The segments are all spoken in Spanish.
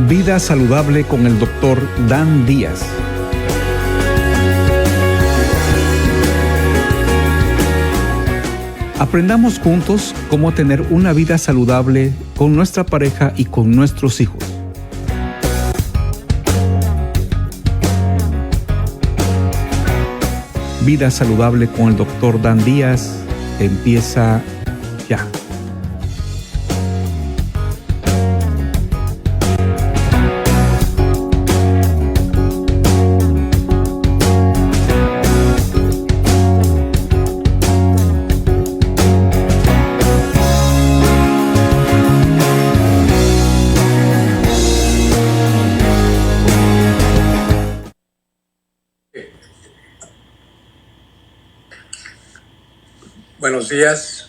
Vida saludable con el Dr. Dan Díaz. Aprendamos juntos cómo tener una vida saludable con nuestra pareja y con nuestros hijos. Vida saludable con el Dr. Dan Díaz empieza ya. Buenos días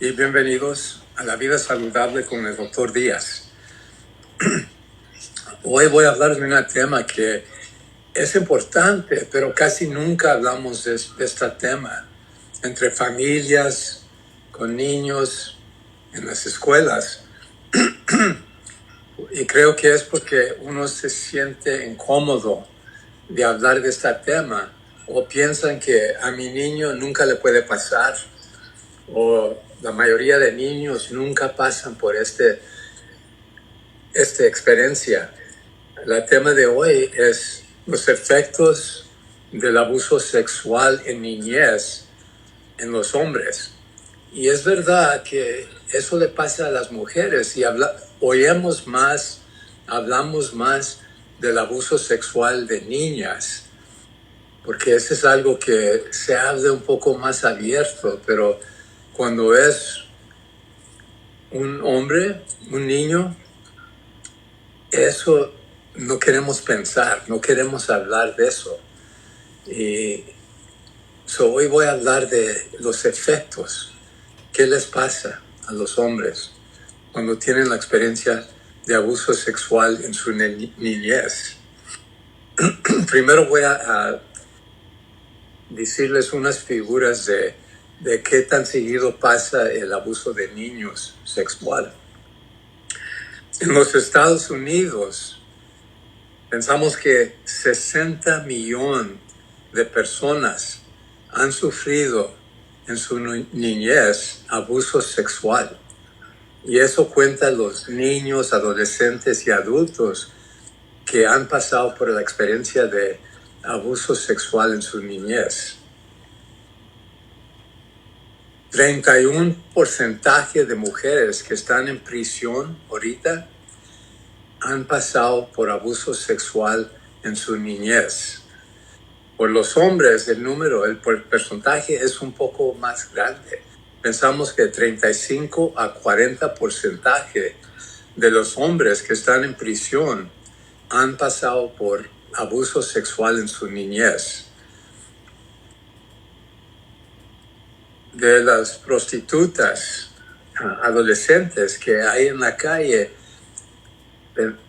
y bienvenidos a la vida saludable con el Dr. Díaz. Hoy voy a hablar de un tema que es importante, pero casi nunca hablamos de este tema entre familias, con niños, en las escuelas. Y creo que es porque uno se siente incómodo de hablar de este tema o piensan que a mi niño nunca le puede pasar. O la mayoría de niños nunca pasan por esta experiencia. El tema de hoy es los efectos del abuso sexual en niñez en los hombres. Y es verdad que eso le pasa a las mujeres y hablamos más del abuso sexual de niñas, porque eso es algo que se habla un poco más abierto, pero cuando es un hombre, un niño, eso no queremos pensar, no queremos hablar de eso. Y hoy voy a hablar de los efectos. ¿Qué les pasa a los hombres cuando tienen la experiencia de abuso sexual en su niñez? Primero voy a decirles unas figuras de qué tan seguido pasa el abuso de niños sexual. En los Estados Unidos, pensamos que 60 millones de personas han sufrido en su niñez abuso sexual. Y eso cuenta los niños, adolescentes y adultos que han pasado por la experiencia de abuso sexual en su niñez. 31% de mujeres que están en prisión ahorita han pasado por abuso sexual en su niñez. Por los hombres, el porcentaje es un poco más grande. Pensamos que 35 a 40% de los hombres que están en prisión han pasado por abuso sexual en su niñez. De las prostitutas adolescentes que hay en la calle,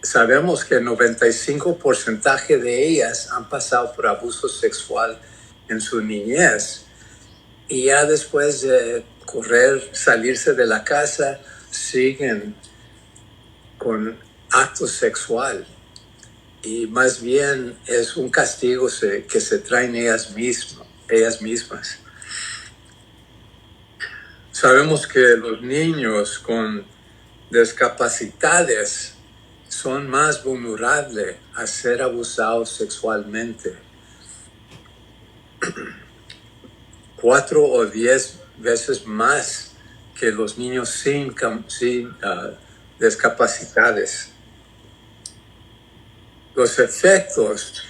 sabemos que el 95% de ellas han pasado por abuso sexual en su niñez. Y ya después de salirse de la casa, siguen con acto sexual. Y más bien es un castigo que se traen ellas mismas. Sabemos que los niños con discapacidades son más vulnerables a ser abusados sexualmente. 4 o 10 veces más que los niños sin discapacidades. Los efectos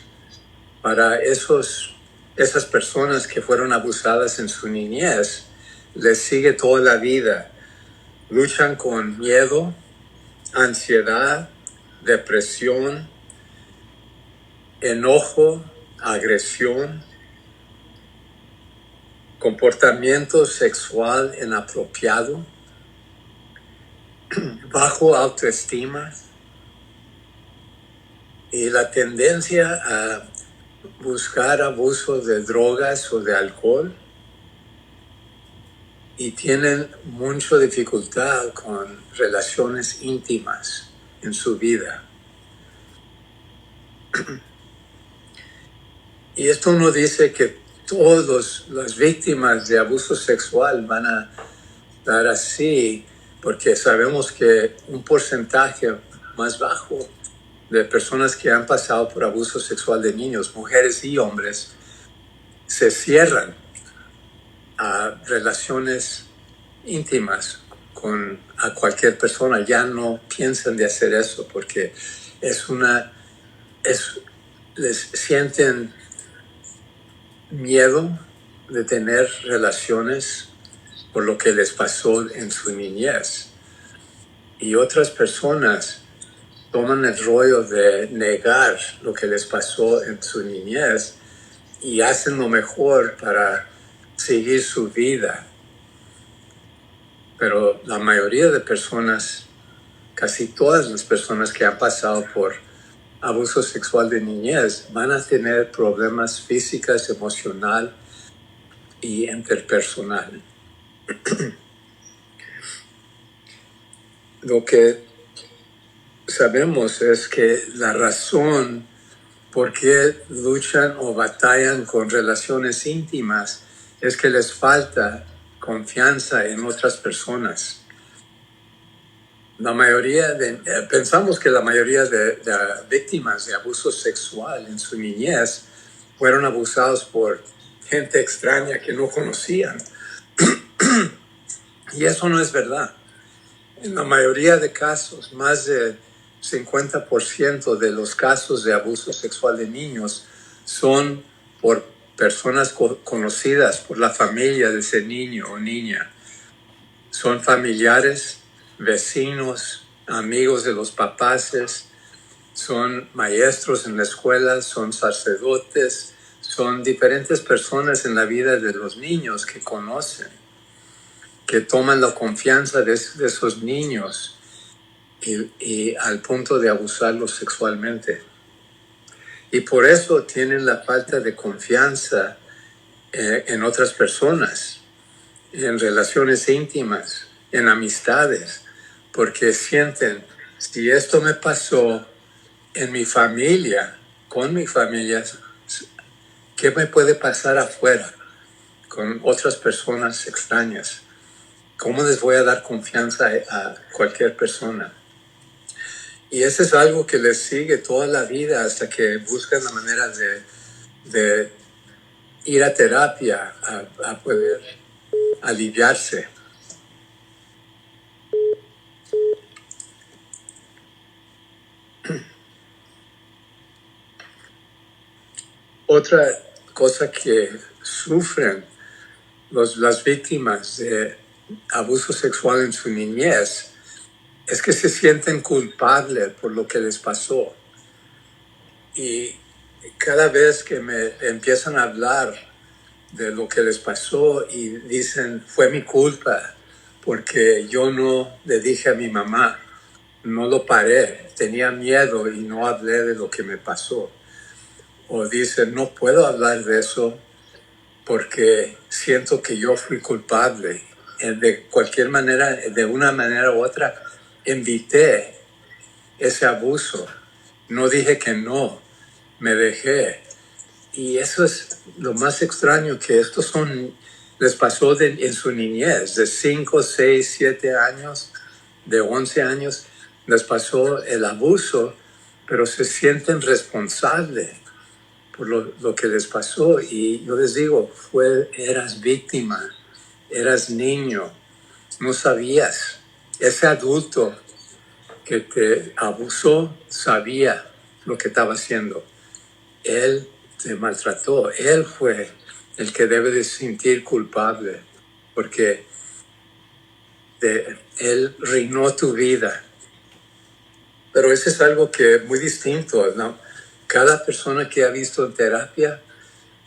para esas personas que fueron abusadas en su niñez les sigue toda la vida. Luchan con miedo, ansiedad, depresión, enojo, agresión, comportamiento sexual inapropiado, bajo autoestima y la tendencia a buscar abuso de drogas o de alcohol. Y tienen mucha dificultad con relaciones íntimas en su vida. Y esto no dice que todas las víctimas de abuso sexual van a estar así, porque sabemos que un porcentaje más bajo de personas que han pasado por abuso sexual de niños, mujeres y hombres, se cierran a relaciones íntimas con a cualquier persona. Ya no piensan de hacer eso porque les sienten miedo de tener relaciones por lo que les pasó en su niñez. Y otras personas toman el rollo de negar lo que les pasó en su niñez y hacen lo mejor para seguir su vida. Pero la mayoría de personas, casi todas las personas que han pasado por abuso sexual de niñez, van a tener problemas físicos, emocional y interpersonal. Lo que sabemos es que la razón por qué luchan o batallan con relaciones íntimas es que les falta confianza en otras personas. Pensamos que la mayoría de víctimas de abuso sexual en su niñez fueron abusados por gente extraña que no conocían. Y eso no es verdad. En la mayoría de casos, más de 50% de los casos de abuso sexual de niños son por personas conocidas por la familia de ese niño o niña. Son familiares, vecinos, amigos de los papás, son maestros en la escuela, son sacerdotes, son diferentes personas en la vida de los niños que conocen, que toman la confianza de esos niños y al punto de abusarlos sexualmente. Y por eso tienen la falta de confianza en otras personas, en relaciones íntimas, en amistades, porque sienten, si esto me pasó en mi familia, con mi familia, ¿qué me puede pasar afuera con otras personas extrañas? ¿Cómo les voy a dar confianza a cualquier persona? Y eso es algo que les sigue toda la vida hasta que buscan la manera de ir a terapia, a poder aliviarse. Otra cosa que sufren las víctimas de abuso sexual en su niñez es que se sienten culpables por lo que les pasó. Y cada vez que me empiezan a hablar de lo que les pasó y dicen, fue mi culpa porque yo no le dije a mi mamá, no lo paré, tenía miedo y no hablé de lo que me pasó. O dicen, no puedo hablar de eso porque siento que yo fui culpable. De cualquier manera, de una manera u otra, invité ese abuso. No dije que no, me dejé. Y eso es lo más extraño, que les pasó en su niñez, de 5, 6, 7 años, de 11 años, les pasó el abuso, pero se sienten responsables por lo que les pasó. Y yo les digo, eras víctima, eras niño, no sabías. Ese adulto que te abusó sabía lo que estaba haciendo. Él te maltrató, él fue el que debe de sentir culpable, porque él reinó tu vida. Pero eso es algo que es muy distinto, ¿no? Cada persona que ha visto en terapia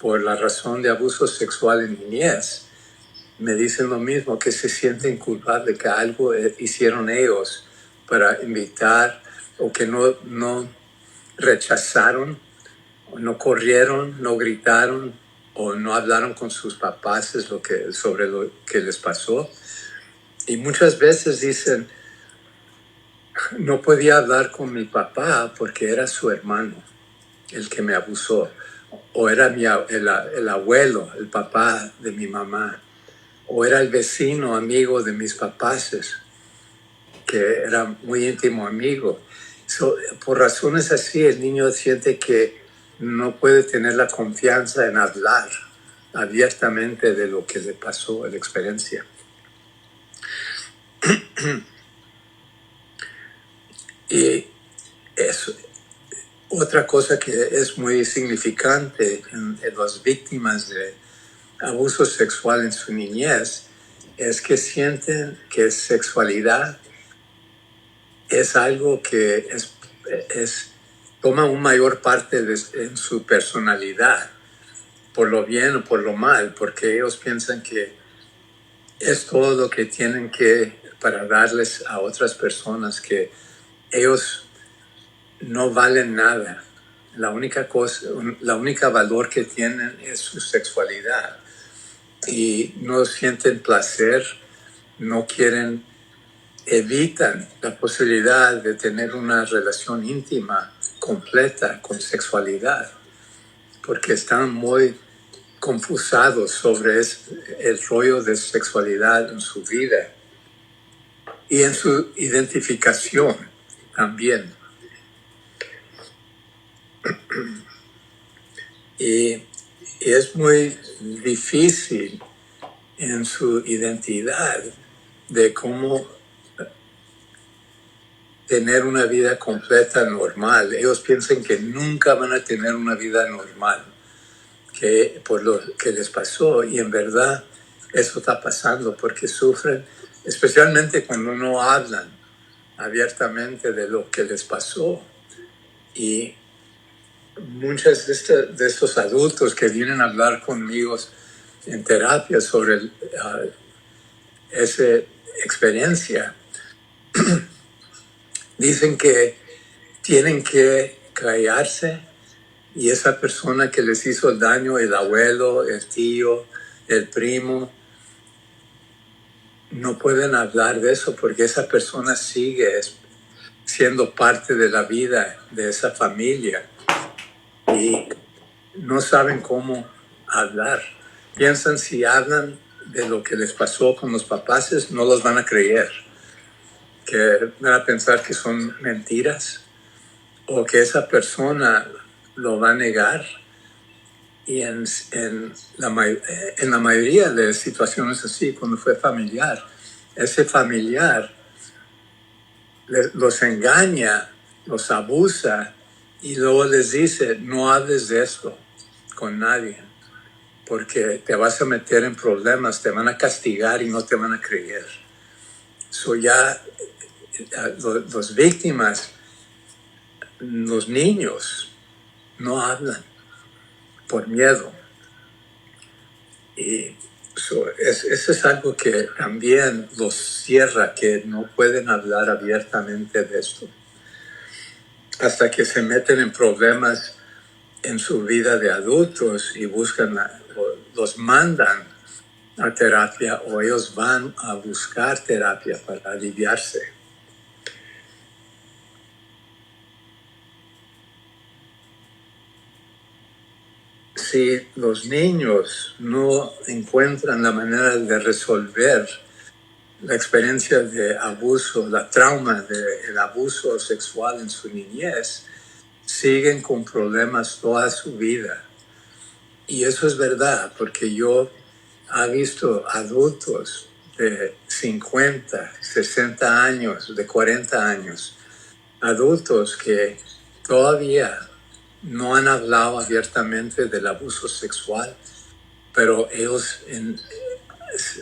por la razón de abuso sexual en niñez, me dicen lo mismo, que se sienten culpables, que algo hicieron ellos para invitar, o que no rechazaron, o no corrieron, no gritaron, o no hablaron con sus papás sobre lo que les pasó. Y muchas veces dicen, no podía hablar con mi papá porque era su hermano. el que me abusó, o era el abuelo, el papá de mi mamá, o era el vecino amigo de mis papás, que era muy íntimo amigo. Por razones así, el niño siente que no puede tener la confianza en hablar abiertamente de lo que le pasó, la experiencia. Y eso, otra cosa que es muy significante en las víctimas de abuso sexual en su niñez es que sienten que sexualidad es algo que toma una mayor parte en su personalidad, por lo bien o por lo mal, porque ellos piensan que es todo lo que tienen que para darles a otras personas, que ellos no valen nada. La única valor que tienen es su sexualidad y no sienten placer, no quieren, evitan la posibilidad de tener una relación íntima completa con sexualidad porque están muy confusados sobre el rollo de sexualidad en su vida y en su identificación también. Y es muy difícil en su identidad de cómo tener una vida completa normal. Ellos piensan que nunca van a tener una vida normal, que por lo que les pasó, y en verdad eso está pasando porque sufren, especialmente cuando no hablan abiertamente de lo que les pasó. Y muchos de estos adultos que vienen a hablar conmigo en terapia sobre esa experiencia, dicen que tienen que callarse y esa persona que les hizo el daño, el abuelo, el tío, el primo, no pueden hablar de eso porque esa persona sigue siendo parte de la vida de esa familia y no saben cómo hablar. Piensan si hablan de lo que les pasó con los papás, no los van a creer, que van a pensar que son mentiras o que esa persona lo va a negar. Y en la mayoría de situaciones así, cuando fue familiar, ese familiar los engaña, los abusa y luego les dice, no hables de esto con nadie, porque te vas a meter en problemas, te van a castigar y no te van a creer. Los víctimas, los niños, no hablan por miedo. Y eso es algo que también los cierra, que no pueden hablar abiertamente de esto, hasta que se meten en problemas en su vida de adultos y los mandan a terapia o ellos van a buscar terapia para aliviarse. Si los niños no encuentran la manera de resolver la experiencia de abuso, la trauma del abuso sexual en su niñez, siguen con problemas toda su vida. Y eso es verdad, porque yo he visto adultos de 50, 60 años, de 40 años, adultos que todavía no han hablado abiertamente del abuso sexual, pero ellos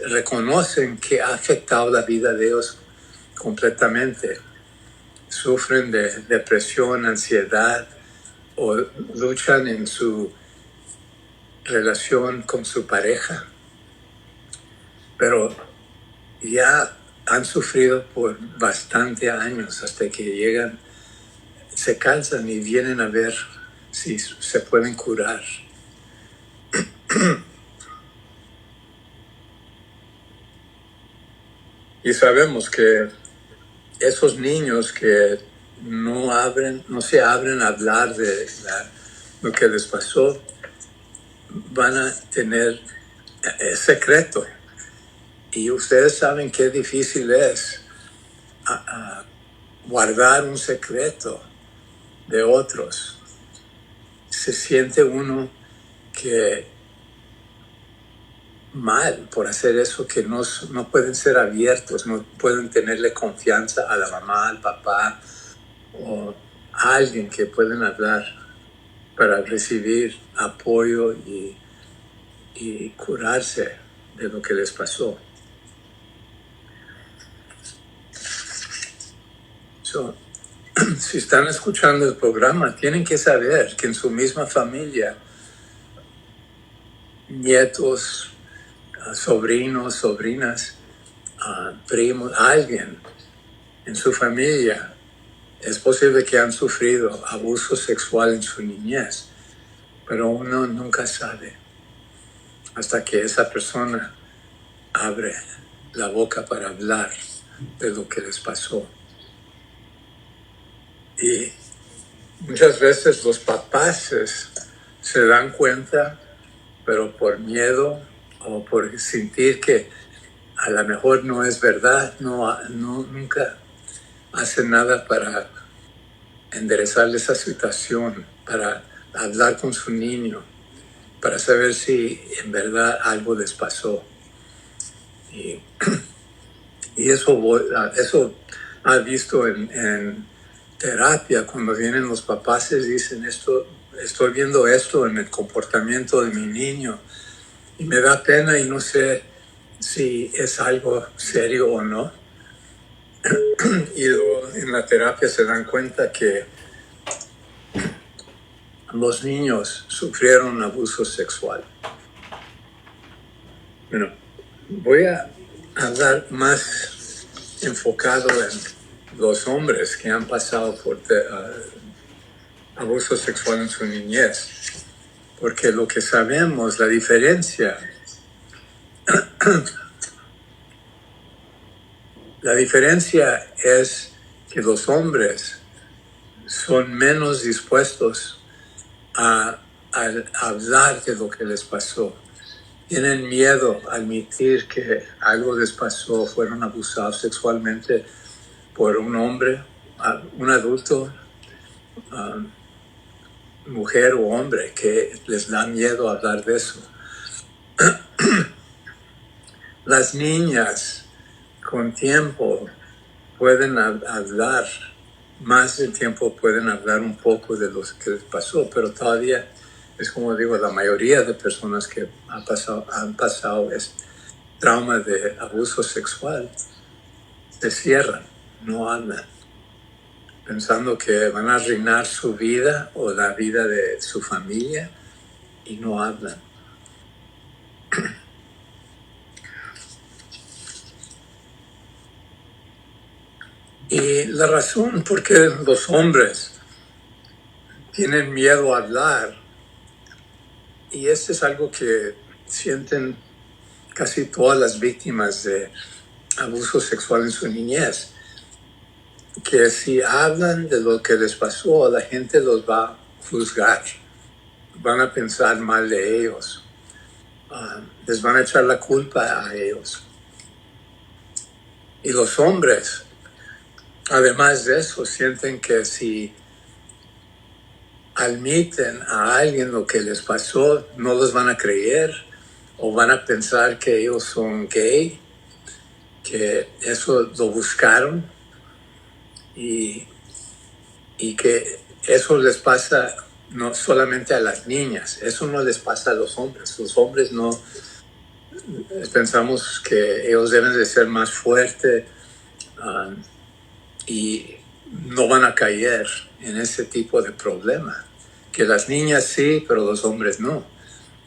reconocen que ha afectado la vida de ellos completamente. Sufren de depresión, ansiedad o luchan en su relación con su pareja, pero ya han sufrido por bastante años hasta que llegan, se cansan y vienen a ver si se pueden curar. Y sabemos que esos niños que no se abren a hablar de lo que les pasó, van a tener secreto. Y ustedes saben qué difícil es guardar un secreto de otros. Se siente uno que mal por hacer eso, que no pueden ser abiertos, no pueden tenerle confianza a la mamá, al papá o a alguien que pueden hablar para recibir apoyo y curarse de lo que les pasó. Si están escuchando el programa, tienen que saber que en su misma familia, nietos, sobrinos, sobrinas, primos, alguien en su familia, es posible que han sufrido abuso sexual en su niñez, pero uno nunca sabe hasta que esa persona abre la boca para hablar de lo que les pasó. Y muchas veces los papás se dan cuenta, pero por miedo o por sentir que a lo mejor no es verdad, nunca hacen nada para enderezar esa situación, para hablar con su niño, para saber si en verdad algo les pasó. Y eso ha visto en terapia, cuando vienen los papás y dicen, estoy viendo esto en el comportamiento de mi niño y me da pena y no sé si es algo serio o no. Y luego en la terapia se dan cuenta que los niños sufrieron abuso sexual. Bueno, voy a hablar más enfocado en los hombres que han pasado por abuso sexual en su niñez, porque lo que sabemos, la diferencia es que los hombres son menos dispuestos a hablar de lo que les pasó. Tienen miedo a admitir que algo les pasó, fueron abusados sexualmente por un hombre, un adulto, mujer o hombre, que les da miedo hablar de eso. Las niñas con tiempo pueden hablar, más del tiempo pueden hablar un poco de lo que les pasó, pero todavía es como digo, la mayoría de personas que han pasado este trauma de abuso sexual se cierran, no hablan, pensando que van a arruinar su vida o la vida de su familia y no hablan. Y la razón por qué los hombres tienen miedo a hablar, y esto es algo que sienten casi todas las víctimas de abuso sexual en su niñez, que si hablan de lo que les pasó, la gente los va a juzgar, van a pensar mal de ellos, les van a echar la culpa a ellos. Y los hombres, además de eso, sienten que si admiten a alguien lo que les pasó, no los van a creer o van a pensar que ellos son gay, que eso lo buscaron y que eso les pasa no solamente a las niñas, eso no les pasa a los hombres. Los hombres no pensamos que ellos deben de ser más fuertes y no van a caer en ese tipo de problema. Que las niñas sí, pero los hombres no.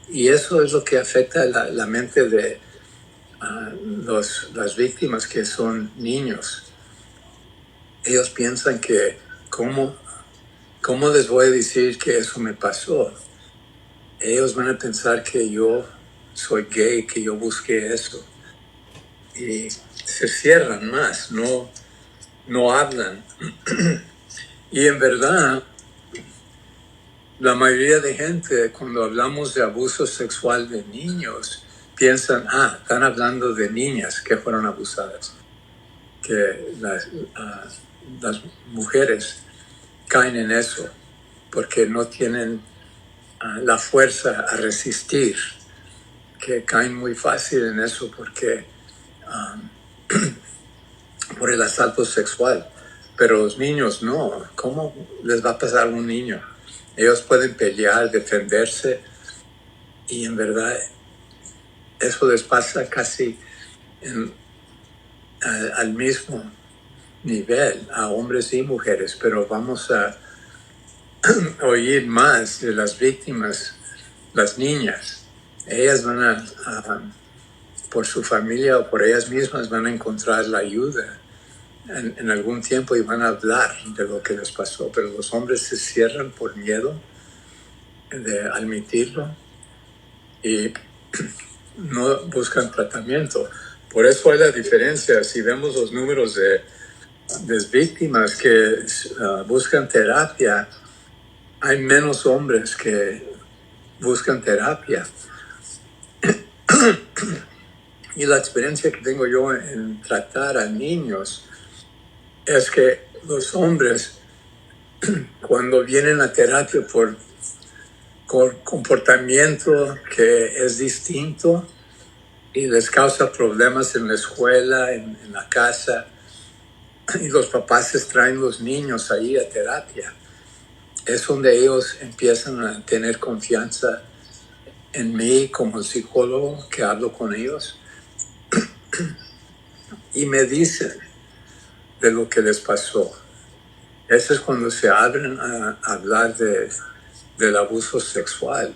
Y eso es lo que afecta la mente de las víctimas que son niños. Ellos piensan que, ¿cómo les voy a decir que eso me pasó? Ellos van a pensar que yo soy gay, que yo busqué eso. Y se cierran más, no hablan. Y en verdad, la mayoría de gente, cuando hablamos de abuso sexual de niños, piensan, están hablando de niñas que fueron abusadas, que las mujeres caen en eso porque no tienen la fuerza a resistir, que caen muy fácil en eso porque por el asalto sexual. Pero los niños no. ¿Cómo les va a pasar a un niño? Ellos pueden pelear, defenderse, y en verdad eso les pasa casi al mismo nivel a hombres y mujeres, pero vamos a oír más de las víctimas, las niñas. Ellas van por su familia o por ellas mismas van a encontrar la ayuda en algún tiempo y van a hablar de lo que les pasó, pero los hombres se cierran por miedo de admitirlo y no buscan tratamiento. Por eso hay la diferencia. Si vemos los números de víctimas que buscan terapia, hay menos hombres que buscan terapia. Y la experiencia que tengo yo en tratar a niños es que los hombres, cuando vienen a terapia por comportamiento que es distinto y les causa problemas en la escuela, en la casa, y los papás traen los niños ahí a terapia, es donde ellos empiezan a tener confianza en mí como psicólogo que hablo con ellos y me dicen de lo que les pasó. Eso es cuando se abren a hablar del abuso sexual,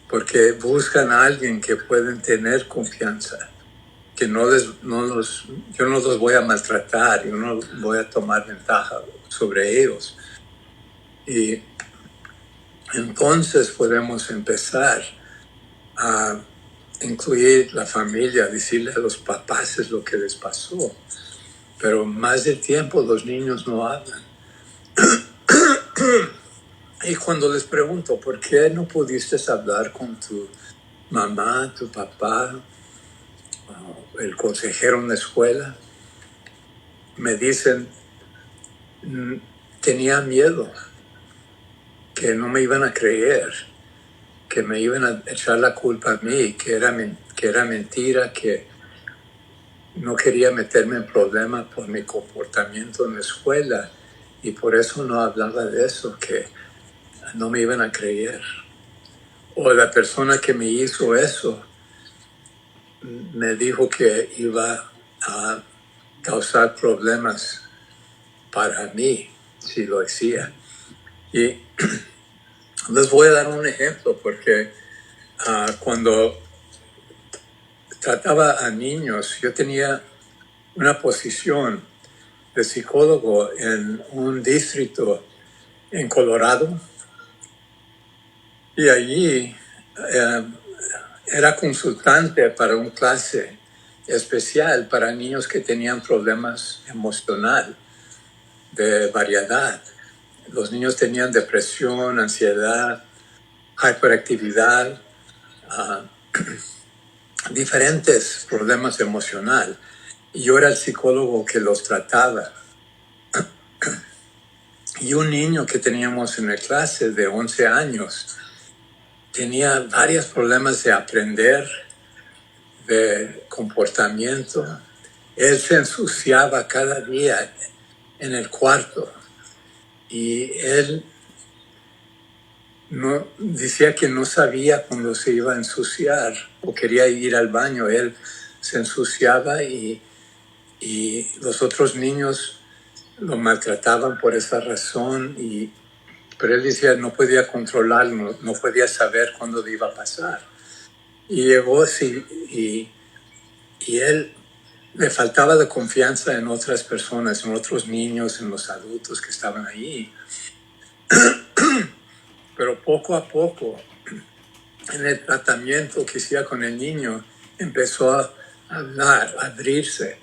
porque buscan a alguien que pueden tener confianza, que yo no los voy a maltratar, yo no voy a tomar ventaja sobre ellos. Y entonces podemos empezar a incluir la familia, decirle a los papás es lo que les pasó. Pero más de tiempo los niños no hablan. Y cuando les pregunto, ¿por qué no pudiste hablar con tu mamá, tu papá, el consejero en la escuela? Me dicen, tenía miedo, que no me iban a creer, que me iban a echar la culpa a mí, que era mentira, que no quería meterme en problemas por mi comportamiento en la escuela y por eso no hablaba de eso, que no me iban a creer. O la persona que me hizo eso me dijo que iba a causar problemas para mí si lo hacía. Y les voy a dar un ejemplo porque cuando trataba a niños, yo tenía una posición de psicólogo en un distrito en Colorado y allí era consultante para una clase especial para niños que tenían problemas emocionales de variedad. Los niños tenían depresión, ansiedad, hiperactividad, diferentes problemas emocionales. Y yo era el psicólogo que los trataba. Y un niño que teníamos en la clase de 11 años tenía varios problemas de aprender, de comportamiento. Él se ensuciaba cada día en el cuarto y él decía que no sabía cuándo se iba a ensuciar o quería ir al baño. Él se ensuciaba y los otros niños lo maltrataban por esa razón, pero él decía no podía controlarlo, no podía saber cuándo iba a pasar. Y llegó así y él le faltaba de confianza en otras personas, en otros niños, en los adultos que estaban ahí. Pero poco a poco, en el tratamiento que hacía con el niño, empezó a hablar, a abrirse,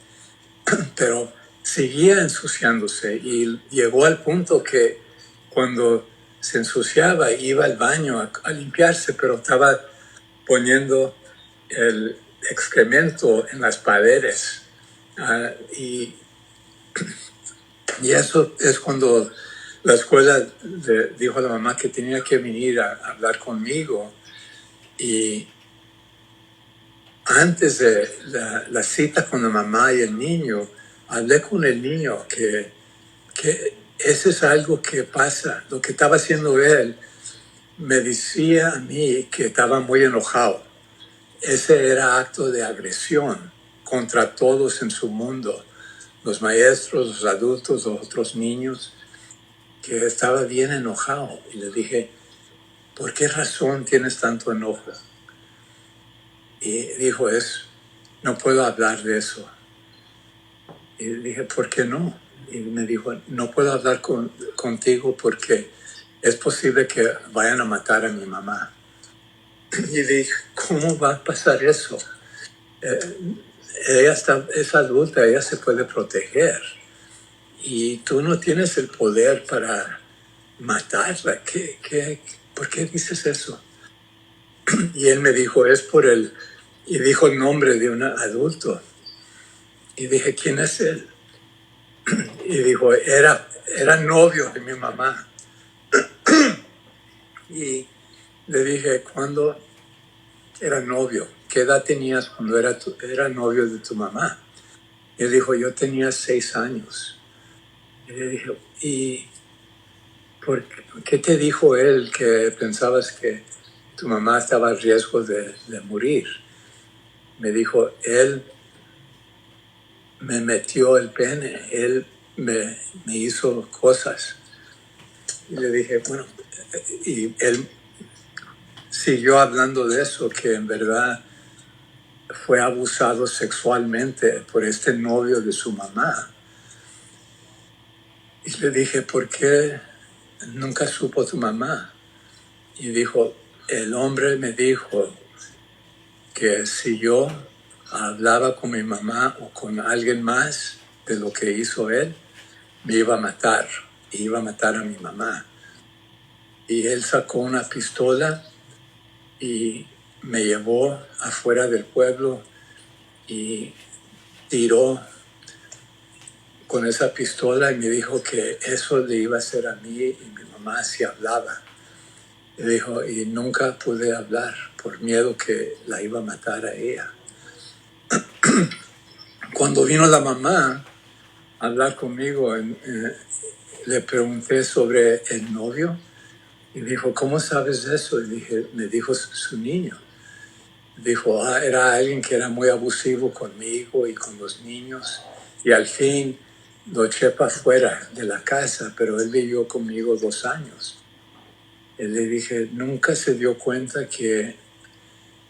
pero seguía ensuciándose y llegó al punto que cuando se ensuciaba y iba al baño a limpiarse, pero estaba poniendo el excremento en las paredes. Y eso es cuando la escuela le dijo a la mamá que tenía que venir a hablar conmigo. Y antes de la cita con la mamá y el niño, hablé con el niño que eso es algo que pasa. Lo que estaba haciendo él me decía a mí que estaba muy enojado. Ese era acto de agresión contra todos en su mundo, los maestros, los adultos, los otros niños, que estaba bien enojado. Y le dije, ¿por qué razón tienes tanto enojo? Y dijo, no puedo hablar de eso. Y le dije, ¿por qué no? Y me dijo, no puedo hablar contigo porque es posible que vayan a matar a mi mamá. Y dije, ¿cómo va a pasar eso? Ella es adulta, ella se puede proteger. Y tú no tienes el poder para matarla. ¿Por qué dices eso? Y él me dijo, y dijo el nombre de un adulto. Y dije, ¿quién es él? Y dijo, era novio de mi mamá. Y le dije, ¿cuándo era novio? ¿Qué edad tenías cuando era novio de tu mamá? Y él dijo, yo tenía 6 años. Y le dije, ¿y por qué te dijo él que pensabas que tu mamá estaba a riesgo de morir? Me dijo, él me metió el pene, él me hizo cosas. Y le dije, bueno, y él siguió hablando de eso, que en verdad fue abusado sexualmente por este novio de su mamá. Y le dije, ¿por qué nunca supo tu mamá? Y dijo, el hombre me dijo que si yo hablaba con mi mamá o con alguien más de lo que hizo él, me iba a matar, y iba a matar a mi mamá. Y él sacó una pistola y me llevó afuera del pueblo y tiró con esa pistola y me dijo que eso le iba a hacer a mí y mi mamá si hablaba. Y dijo, y nunca pude hablar por miedo que la iba a matar a ella. Cuando vino la mamá a hablar conmigo, le pregunté sobre el novio y dijo, ¿cómo sabes eso? Y dije, me dijo su niño. Dijo, era alguien que era muy abusivo conmigo y con los niños. Y al fin lo eché para afuera de la casa, pero él vivió conmigo 2 años. Y le dije, ¿nunca se dio cuenta que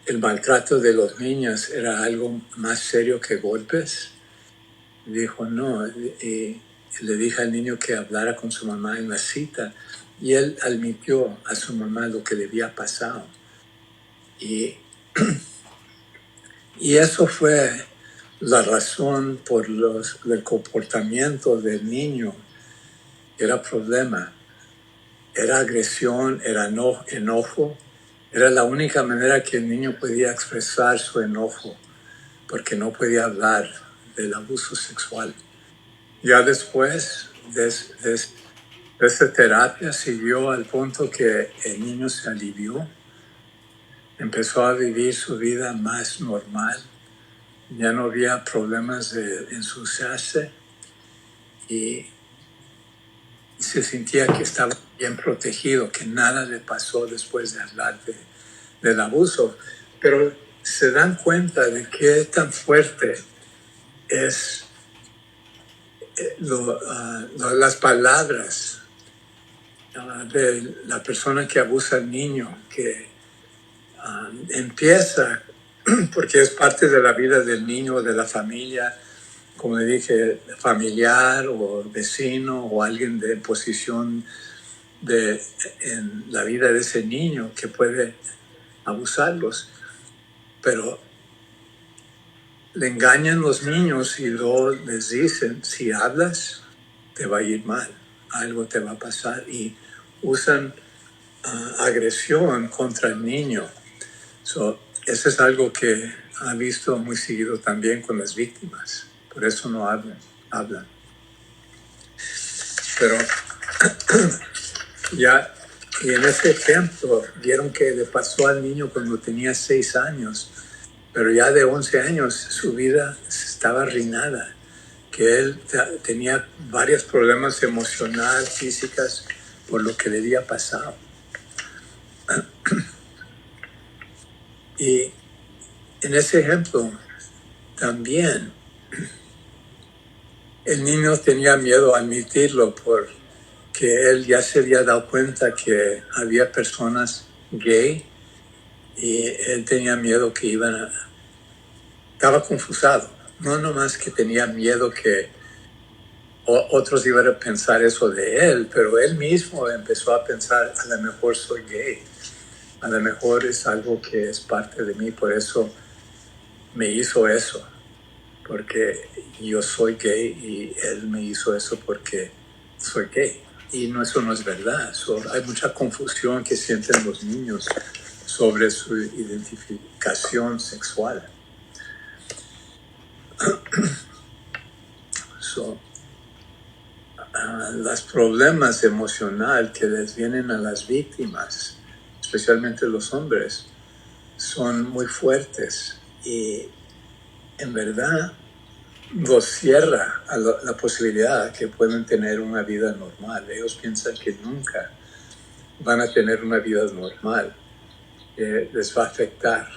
el maltrato de los niños era algo más serio que golpes? Dijo, no. Y le dije al niño que hablara con su mamá en la cita. Y él admitió a su mamá lo que le había pasado. Y eso fue la razón por el comportamiento del niño. Era problema. Era agresión, era enojo. Era la única manera que el niño podía expresar su enojo, porque no podía hablar del abuso sexual. Ya después de esa terapia siguió al punto que el niño se alivió, empezó a vivir su vida más normal, ya no había problemas de ensuciarse y se sentía que estaba bien protegido, que nada le pasó después de hablar del abuso. Pero se dan cuenta de qué tan fuerte es las palabras de la persona que abusa al niño, que empieza porque es parte de la vida del niño, de la familia, como le dije, familiar o vecino o alguien de posición en la vida de ese niño que puede abusarlos. Pero le engañan los niños y luego les dicen, si hablas, te va a ir mal, algo te va a pasar. Y usan agresión contra el niño. Eso es algo que ha visto muy seguido también con las víctimas. Por eso no hablan. Pero ya, y en ese ejemplo, vieron que le pasó al niño cuando tenía 6 años, pero ya de 11 años su vida estaba arruinada, que él tenía varios problemas emocionales, físicas, por lo que le había pasado. Y en ese ejemplo también el niño tenía miedo a admitirlo porque él ya se había dado cuenta que había personas gay y él tenía miedo que estaba confusado. No nomás que tenía miedo que otros iban a pensar eso de él, pero él mismo empezó a pensar, a lo mejor soy gay, a lo mejor es algo que es parte de mí, por eso me hizo eso, porque yo soy gay y él me hizo eso porque soy gay. Y eso no es verdad. Hay mucha confusión que sienten los niños sobre su identificación sexual. Los problemas emocionales que les vienen a las víctimas, especialmente los hombres, son muy fuertes y en verdad los cierra a la posibilidad que pueden tener una vida normal. Ellos piensan que nunca van a tener una vida normal, que les va a afectar.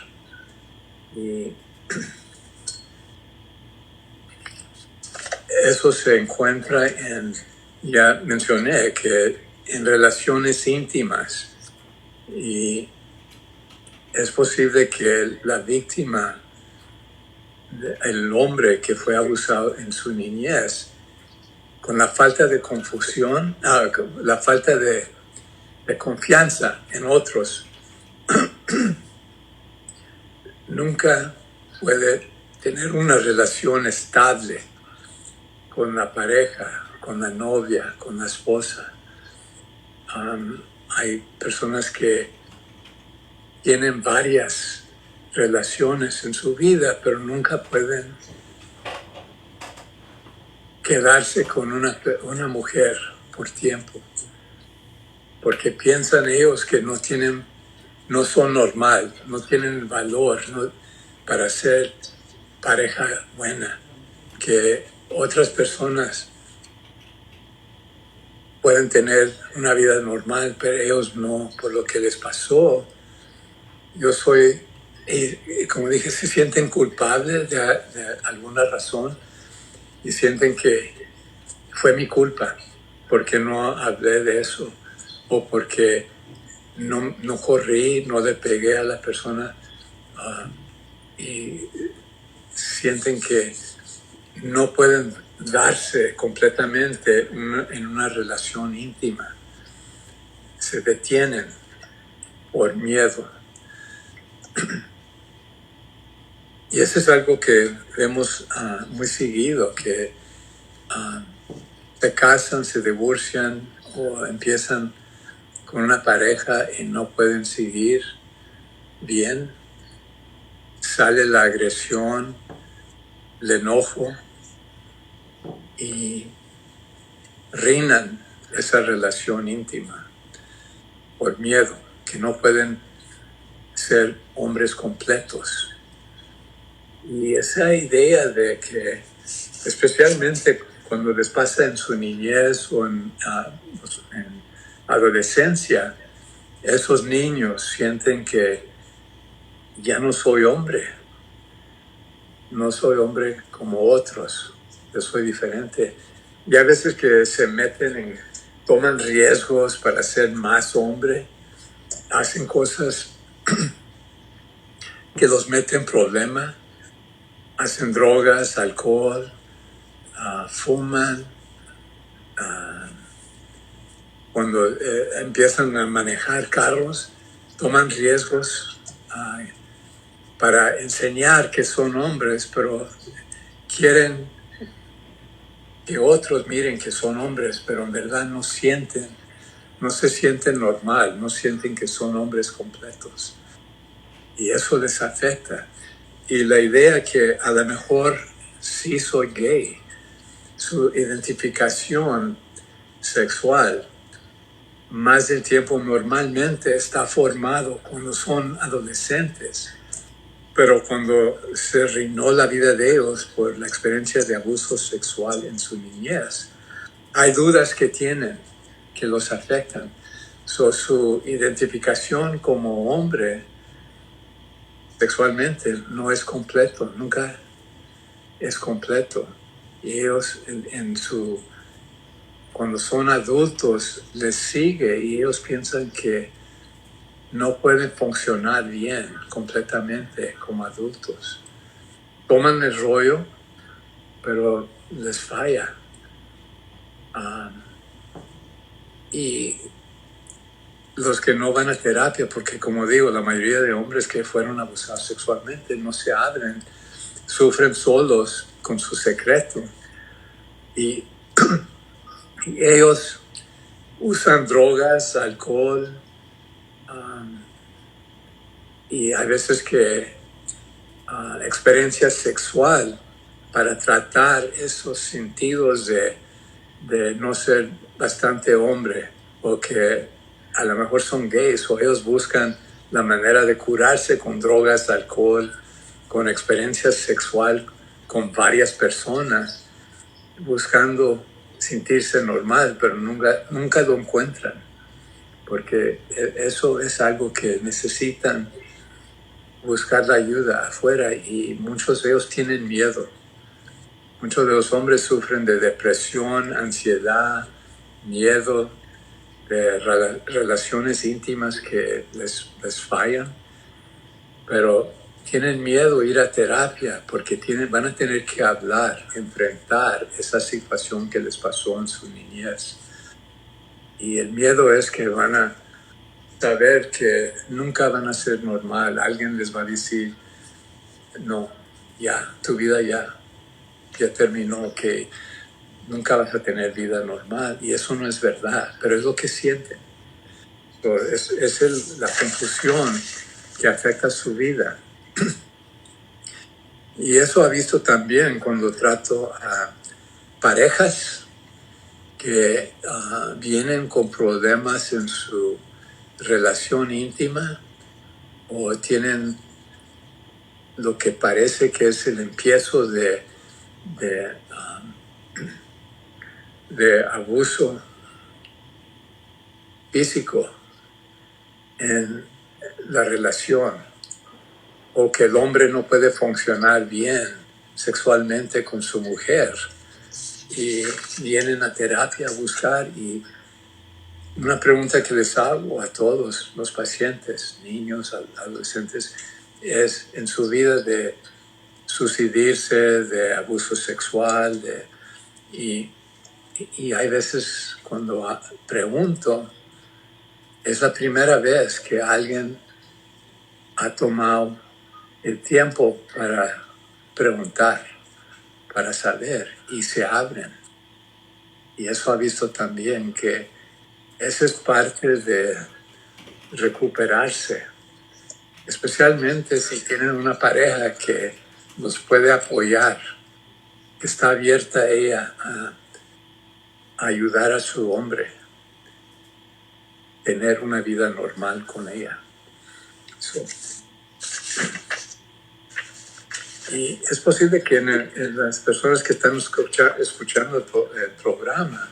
Y eso se encuentra ya mencioné, que en relaciones íntimas. Y es posible que la víctima, el hombre que fue abusado en su niñez, con la falta de confusión, la falta de confianza en otros, nunca puede tener una relación estable con la pareja, con la novia, con la esposa. Hay personas que tienen varias relaciones en su vida, pero nunca pueden quedarse con una mujer por tiempo, porque piensan ellos que no son normal, no tienen valor para ser pareja buena, que otras personas pueden tener una vida normal, pero ellos no, por lo que les pasó. Y como dije, se sienten culpables de alguna razón y sienten que fue mi culpa porque no hablé de eso o porque no corrí, no le pegué a la persona y sienten que no pueden darse completamente en una relación íntima. Se detienen por miedo. Y eso es algo que vemos muy seguido, que se casan, se divorcian o empiezan con una pareja y no pueden seguir bien. Sale la agresión, el enojo y reinan esa relación íntima por miedo, que no pueden ser hombres completos. Y esa idea de que, especialmente cuando les pasa en su niñez o en adolescencia, esos niños sienten que ya no soy hombre como otros, yo soy diferente. Y a veces que se meten toman riesgos para ser más hombre, hacen cosas que los meten en problemas, hacen drogas, alcohol, fuman, cuando empiezan a manejar carros, toman riesgos para enseñar que son hombres, pero quieren que otros miren que son hombres, pero en verdad no sienten no se sienten normal, no sienten que son hombres completos. Y eso les afecta. Y la idea que a lo mejor sí soy gay, su identificación sexual, más del tiempo normalmente está formado cuando son adolescentes. Pero cuando se arruinó la vida de ellos por la experiencia de abuso sexual en su niñez, hay dudas que tienen que los afectan. Su identificación como hombre sexualmente no es completo, nunca es completo. Y ellos cuando son adultos les sigue y ellos piensan que no pueden funcionar bien completamente como adultos. Toman el rollo, pero les falla. Y los que no van a terapia, porque como digo, la mayoría de hombres que fueron abusados sexualmente no se abren, sufren solos con su secreto. Y ellos usan drogas, alcohol, y hay veces que experiencia sexual para tratar esos sentidos de no ser bastante hombre, o que a lo mejor son gays, o ellos buscan la manera de curarse con drogas, alcohol, con experiencia sexual con varias personas, buscando sentirse normal, pero nunca lo encuentran, porque eso es algo que necesitan buscar la ayuda afuera, y muchos de ellos tienen miedo. Muchos de los hombres sufren de depresión, ansiedad, miedo, de relaciones íntimas que les fallan, pero tienen miedo ir a terapia porque van a tener que hablar, enfrentar esa situación que les pasó en su niñez. Y el miedo es que van a saber que nunca van a ser normal. Alguien les va a decir, no, ya, tu vida ya terminó, que nunca vas a tener vida normal. Y eso no es verdad, pero es lo que sienten. Es la confusión que afecta su vida. Y eso ha visto también cuando trato a parejas que vienen con problemas en su relación íntima, o tienen lo que parece que es el empiezo de abuso físico en la relación, o que el hombre no puede funcionar bien sexualmente con su mujer, y vienen a terapia a buscar. Y una pregunta que les hago a todos los pacientes, niños, adolescentes, es en su vida de suicidarse, de abuso sexual, y hay veces cuando pregunto, es la primera vez que alguien ha tomado el tiempo para preguntar, para saber, y se abren. Y eso ha visto también que esa es parte de recuperarse, especialmente si tienen una pareja que los puede apoyar, que está abierta ella a ayudar a su hombre, tener una vida normal con ella. Y es posible que en las personas que están escuchando el programa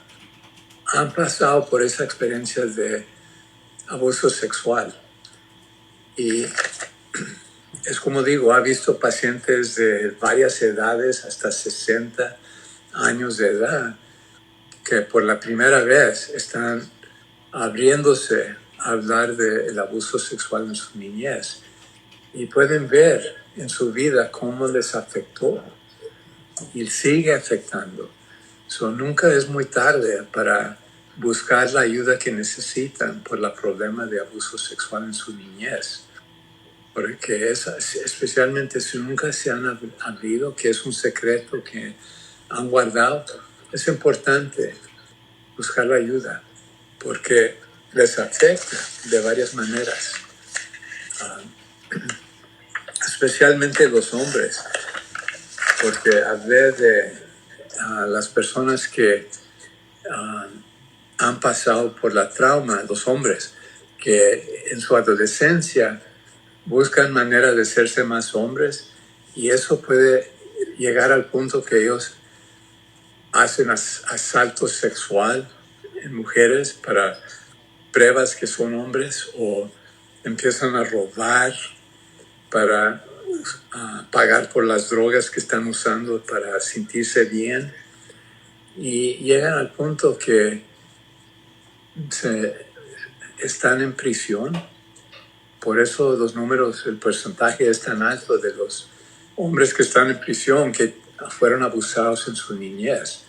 han pasado por esa experiencia de abuso sexual. Y es como digo, ha visto pacientes de varias edades, hasta 60 años de edad, que por la primera vez están abriéndose a hablar del abuso sexual en su niñez. Y pueden ver en su vida cómo les afectó y sigue afectando. Nunca es muy tarde para buscar la ayuda que necesitan por el problema de abuso sexual en su niñez. Porque especialmente si nunca se han abrido, que es un secreto que han guardado, es importante buscar la ayuda. Porque les afecta de varias maneras, especialmente los hombres, porque al ver de las personas que han pasado por la trauma, los hombres, que en su adolescencia buscan maneras de hacerse más hombres, y eso puede llegar al punto que ellos hacen asalto sexual en mujeres para pruebas que son hombres, o empiezan a robar para pagar por las drogas que están usando para sentirse bien, y llegan al punto que están en prisión. Por eso los números, el porcentaje es tan alto de los hombres que están en prisión, que fueron abusados en su niñez,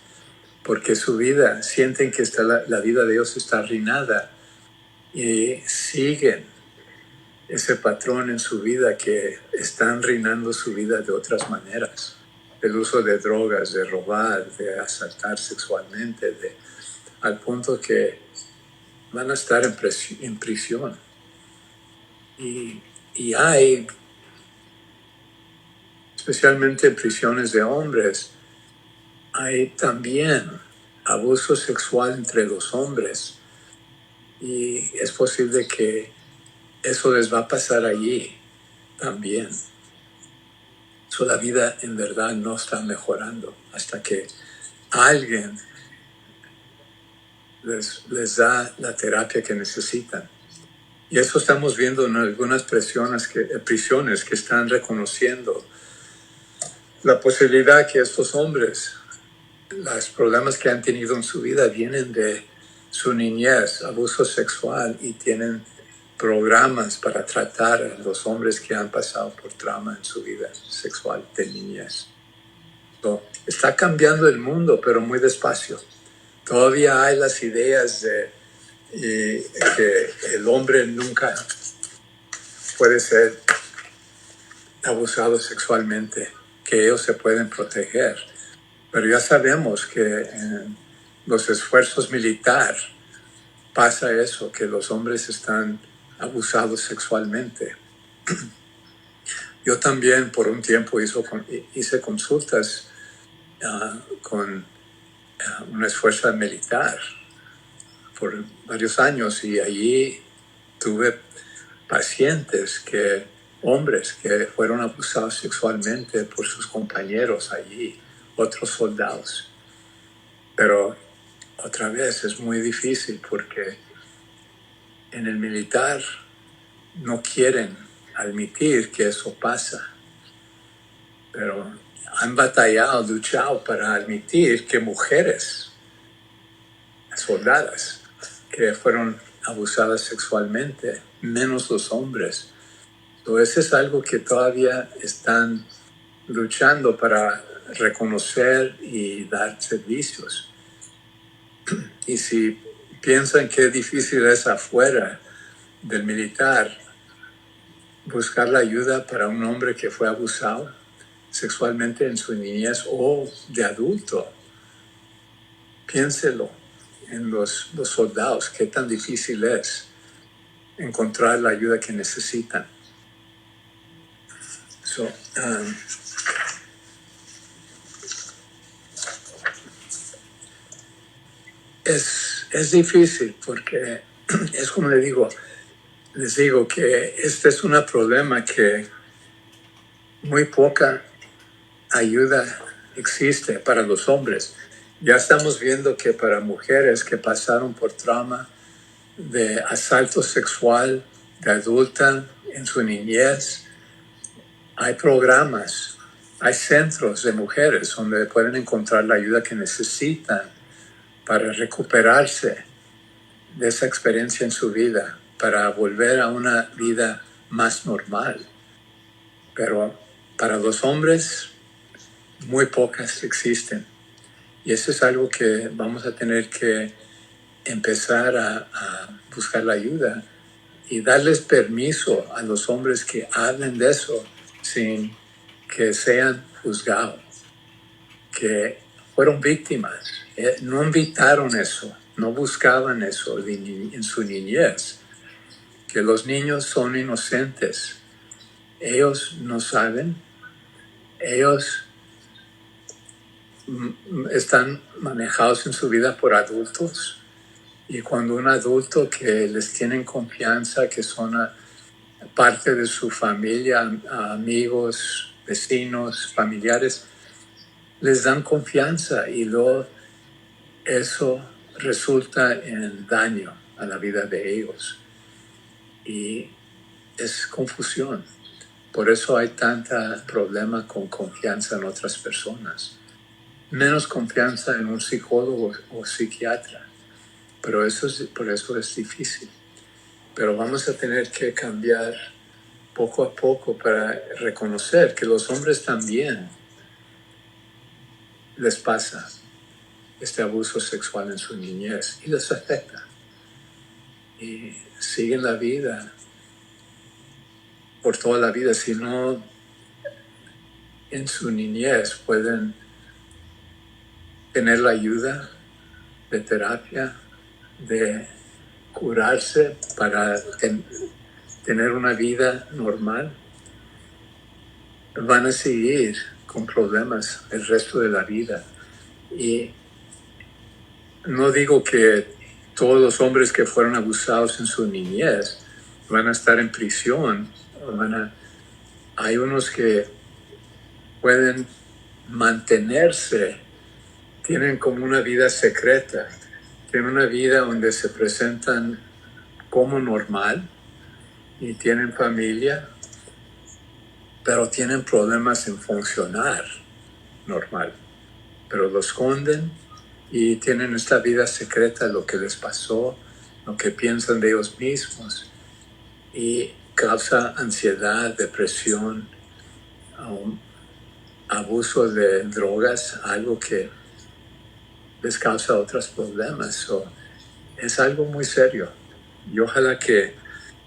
porque su vida, sienten que la vida de ellos está arruinada, y siguen ese patrón en su vida, que están arruinando su vida de otras maneras. El uso de drogas, de robar, de asaltar sexualmente, al punto que van a estar en prisión. Y hay, especialmente en prisiones de hombres, hay también abuso sexual entre los hombres, y es posible que eso les va a pasar allí también. La vida en verdad no está mejorando hasta que alguien les da la terapia que necesitan. Y eso estamos viendo en algunas prisiones que están reconociendo la posibilidad que estos hombres, los problemas que han tenido en su vida vienen de su niñez, abuso sexual, y tienen programas para tratar a los hombres que han pasado por trauma en su vida sexual de niñez. Está cambiando el mundo, pero muy despacio. Todavía hay las ideas de que el hombre nunca puede ser abusado sexualmente, que ellos se pueden proteger. Pero ya sabemos que en los esfuerzos militares pasa eso, que los hombres están abusados sexualmente. Yo también por un tiempo hice consultas con una esfuerzo militar por varios años, y allí tuve pacientes hombres que fueron abusados sexualmente por sus compañeros allí, otros soldados. Pero otra vez es muy difícil, porque en el militar no quieren admitir que eso pasa, pero han batallado, luchado para admitir que mujeres, soldadas, que fueron abusadas sexualmente, menos los hombres. Entonces es algo que todavía están luchando para reconocer y dar servicios. Y si piensan que difícil es afuera del militar buscar la ayuda para un hombre que fue abusado sexualmente en su niñez o de adulto, piénselo en los soldados, qué tan difícil es encontrar la ayuda que necesitan. Es difícil, porque es como les digo que este es un problema que muy poca ayuda existe para los hombres. Ya estamos viendo que para mujeres que pasaron por trauma de asalto sexual de adulta en su niñez, hay programas, hay centros de mujeres donde pueden encontrar la ayuda que necesitan para recuperarse de esa experiencia en su vida, para volver a una vida más normal. Pero para los hombres, muy pocas existen. Y eso es algo que vamos a tener que empezar a buscar la ayuda y darles permiso a los hombres que hablen de eso sin que sean juzgados, que fueron víctimas, no invitaron eso, no buscaban eso en su niñez, que los niños son inocentes. Ellos no saben, ellos están manejados en su vida por adultos, y cuando un adulto que les tienen confianza, que son parte de su familia, amigos, vecinos, familiares, les dan confianza, y luego eso resulta en daño a la vida de ellos, y es confusión. Por eso hay tanta problema con confianza en otras personas, menos confianza en un psicólogo o psiquiatra, pero por eso es difícil. Pero vamos a tener que cambiar poco a poco para reconocer que los hombres también les pasa este abuso sexual en su niñez y les afecta. Y siguen la vida por toda la vida. Si no, en su niñez pueden tener la ayuda de terapia, de curarse para tener una vida normal, van a seguir con problemas el resto de la vida. Y no digo que todos los hombres que fueron abusados en su niñez van a estar en prisión. Hay unos que pueden mantenerse, tienen como una vida secreta, tienen una vida donde se presentan como normal y tienen familia, pero tienen problemas en funcionar normal, pero lo esconden y tienen esta vida secreta, lo que les pasó, lo que piensan de ellos mismos, y causa ansiedad, depresión, abuso de drogas, algo que les causa otros problemas. Es algo muy serio, y ojalá que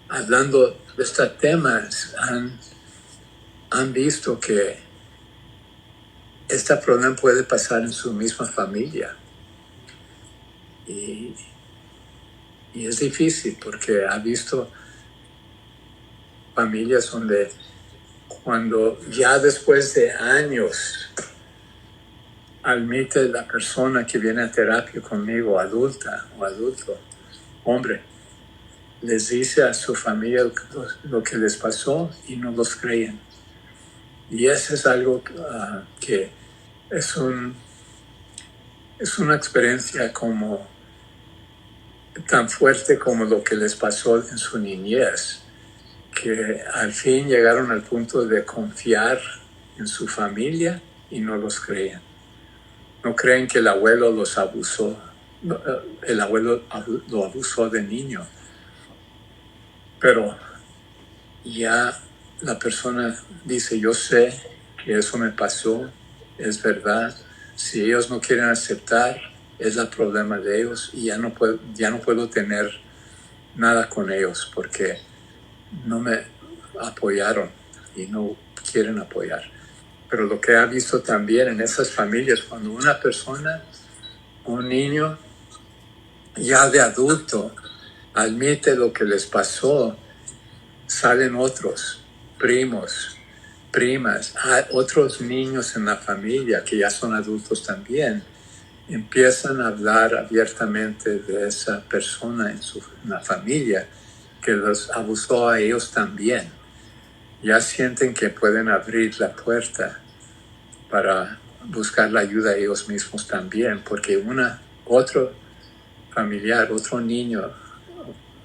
hablando de estos temas han visto que este problema puede pasar en su misma familia, y es difícil porque ha visto familias donde cuando ya después de años admite la persona que viene a terapia conmigo, adulta o adulto, hombre, les dice a su familia lo que les pasó y no los creen. Y eso es algo que es una experiencia como tan fuerte como lo que les pasó en su niñez, que al fin llegaron al punto de confiar en su familia y no los creen. No creen que el abuelo los abusó, el abuelo lo abusó de niño. Pero ya la persona dice, yo sé que eso me pasó, es verdad. Si ellos no quieren aceptar, es el problema de ellos, y ya no puedo tener nada con ellos porque no me apoyaron y no quieren apoyar. Pero lo que ha visto también en esas familias, cuando una persona, un niño ya de adulto, admite lo que les pasó, salen otros primos, primas, otros niños en la familia que ya son adultos también, empiezan a hablar abiertamente de esa persona en la familia que los abusó a ellos también. Ya sienten que pueden abrir la puerta para buscar la ayuda a ellos mismos también, porque otro familiar, otro niño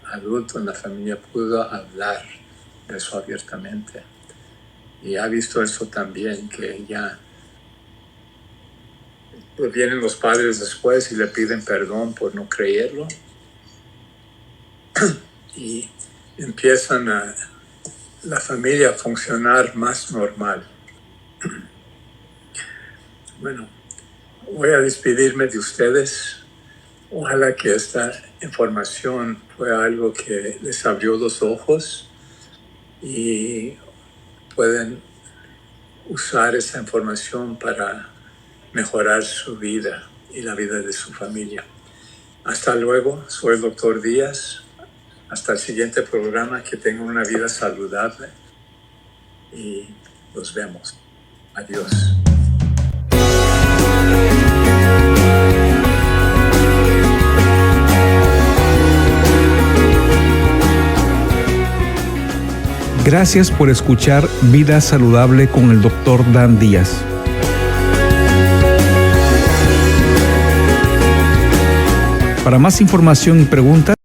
adulto en la familia pudo hablar de eso abiertamente. Y ha visto eso también, que ya vienen los padres después y le piden perdón por no creerlo, y empiezan la familia a funcionar más normal. Bueno, voy a despedirme de ustedes. Ojalá que esta información fue algo que les abrió los ojos y pueden usar esa información para mejorar su vida y la vida de su familia. Hasta luego, soy el Dr. Díaz. Hasta el siguiente programa, que tengan una vida saludable y nos vemos. Adiós. Gracias por escuchar Vida Saludable con el Dr. Dan Díaz. Para más información y preguntas,